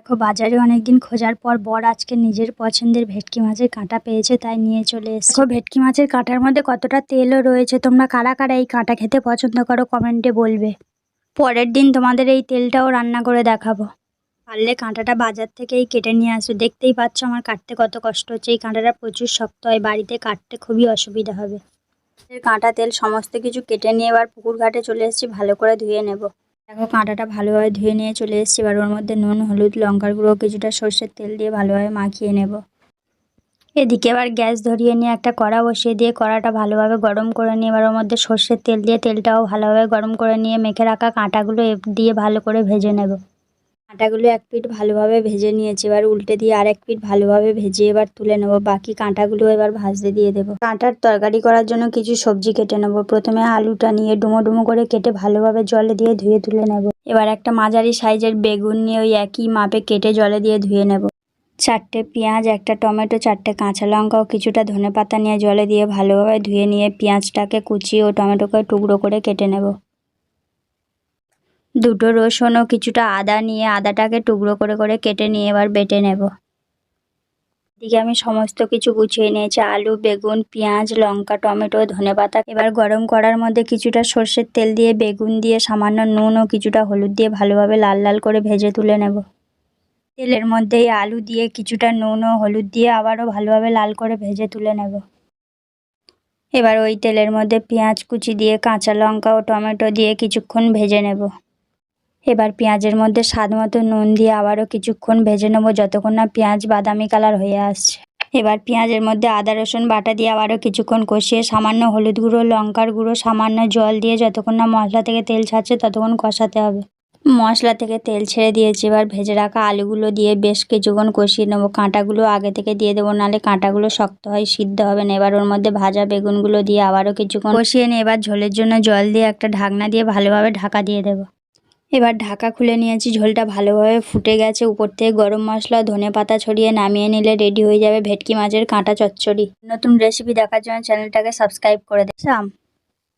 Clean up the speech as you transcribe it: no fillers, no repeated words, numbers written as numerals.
দেখো বাজারে অনেকদিন খোঁজার পর বর আজকে নিজের পছন্দের ভেটকি মাছের কাঁটা পেয়েছে, তাই নিয়ে চলে এসেছে। দেখো ভেটকি মাছের কাঁটার মধ্যে কতটা তেলও রয়েছে। তোমরা কারা কারা এই কাঁটা খেতে পছন্দ করো কমেন্টে বলবে। পরের দিন তোমাদের এই তেলটাও রান্না করে দেখাবো। পারলে কাঁটাটা বাজার থেকেই কেটে নিয়ে আসো। দেখতেই পাচ্ছ আমার কাটতে কত কষ্ট হচ্ছে। এই কাঁটাটা প্রচুর শক্ত হয়, বাড়িতে কাটতে খুবই অসুবিধা হবে। কাঁটা তেল সমস্ত কিছু কেটে নিয়ে এবার পুকুর ঘাটে চলে এসেছি, ভালো করে ধুয়ে নেব। দেখো কাঁটাটা ভালোভাবে ধুয়ে নিয়ে চলে এসেছি। এবার ওর মধ্যে নুন, হলুদ, লঙ্কার গুঁড়ো, কিছুটা সর্ষের তেল দিয়ে ভালোভাবে মাখিয়ে নেব। এদিকে এবার গ্যাস ধরিয়ে নিয়ে একটা কড়া বসিয়ে দিয়ে কড়াটা ভালোভাবে গরম করে নিয়ে এবার ওর মধ্যে সর্ষের তেল দিয়ে তেলটাও ভালোভাবে গরম করে নিয়ে মেখে রাখা কাঁটাগুলো দিয়ে ভালো করে ভেজে নেব। কাঁটাগুলো এক পিঠ ভালোভাবে ভেজে নিয়েছি, এবার উল্টে দিয়ে আর এক পিঠ ভালোভাবে ভেজে এবার তুলে নেব। বাকি কাঁটাগুলো এবার ভাজতে দিয়ে দেবো। কাঁটার তরকারি করার জন্য কিছু সবজি কেটে নেব। প্রথমে আলুটা নিয়ে ডুমো ডুমো করে কেটে ভালোভাবে জলে দিয়ে ধুয়ে তুলে নেব। এবার একটা মাঝারি সাইজের বেগুন নিয়ে ওই একই মাপে কেটে জলে দিয়ে ধুয়ে নেব। 4টে পেঁয়াজ, একটা টমেটো, 4টে কাঁচা লঙ্কা ও কিছুটা ধনেপাতা নিয়ে জলে দিয়ে ভালোভাবে ধুয়ে নিয়ে পেঁয়াজটাকে কুচিয়ে ও টমেটোকে টুকরো করে কেটে নেব। 2টো রসুন ও কিছুটা আদা নিয়ে আদাটাকে টুকরো করে করে কেটে নিয়ে এবার বেটে নেব। এদিকে আমি সমস্ত কিছু গুছিয়ে নিয়েছি, আলু, বেগুন, পেঁয়াজ, লঙ্কা, টমেটো, ধনেপাতা। এবার গরম কড়ার মধ্যে কিছুটা সর্ষের তেল দিয়ে বেগুন দিয়ে সামান্য নুন ও কিছুটা হলুদ দিয়ে ভালোভাবে লাল লাল করে ভেজে তুলে নেব। তেলের মধ্যেই আলু দিয়ে কিছুটা নুন ও হলুদ দিয়ে আবারও ভালোভাবে লাল করে ভেজে তুলে নেব। এবার ওই তেলের মধ্যে পেঁয়াজ কুচি দিয়ে কাঁচা লঙ্কা ও টমেটো দিয়ে কিছুক্ষণ ভেজে নেব। এবার পেঁয়াজের মধ্যে স্বাদ মতো নুন দিয়ে আবারও কিছুক্ষণ ভেজে নেব, যতক্ষণ না পেঁয়াজ বাদামি কালার হয়ে আসছে। এবার পেঁয়াজের মধ্যে আদা রসুন বাটা দিয়ে আবারও কিছুক্ষণ কষিয়ে সামান্য হলুদ গুঁড়ো, লঙ্কার গুঁড়ো, সামান্য জল দিয়ে যতক্ষণ না মশলা থেকে তেল ছাড়ছে ততক্ষণ কষাতে হবে। মশলা থেকে তেল ছেড়ে দিয়েছি, এবার ভেজে রাখা আলুগুলো দিয়ে বেশ কিছুক্ষণ কষিয়ে নেব। কাঁটাগুলো আগে থেকে দিয়ে দেবো, নাহলে কাঁটাগুলো শক্ত হয়, সিদ্ধ হবে না। এবার ওর মধ্যে ভাজা বেগুনগুলো দিয়ে আবারও কিছুক্ষণ কষিয়ে নিয়ে এবার ঝোলের জন্য জল দিয়ে একটা ঢাকনা দিয়ে ভালোভাবে ঢাকা দিয়ে দেবো। এবার ঢাকা খুলে নিয়েছি, ঝোলটা ভালোভাবে ফুটে গেছে। উপর থেকে গরম মশলা, ধনেপাতা ছড়িয়ে নামিয়ে নিলে রেডি হয়ে যাবে ভেটকি মাছের কাঁটা চচ্চড়ি। নতুন রেসিপি দেখার জন্য চ্যানেলটাকে সাবস্ক্রাইব করে দিন।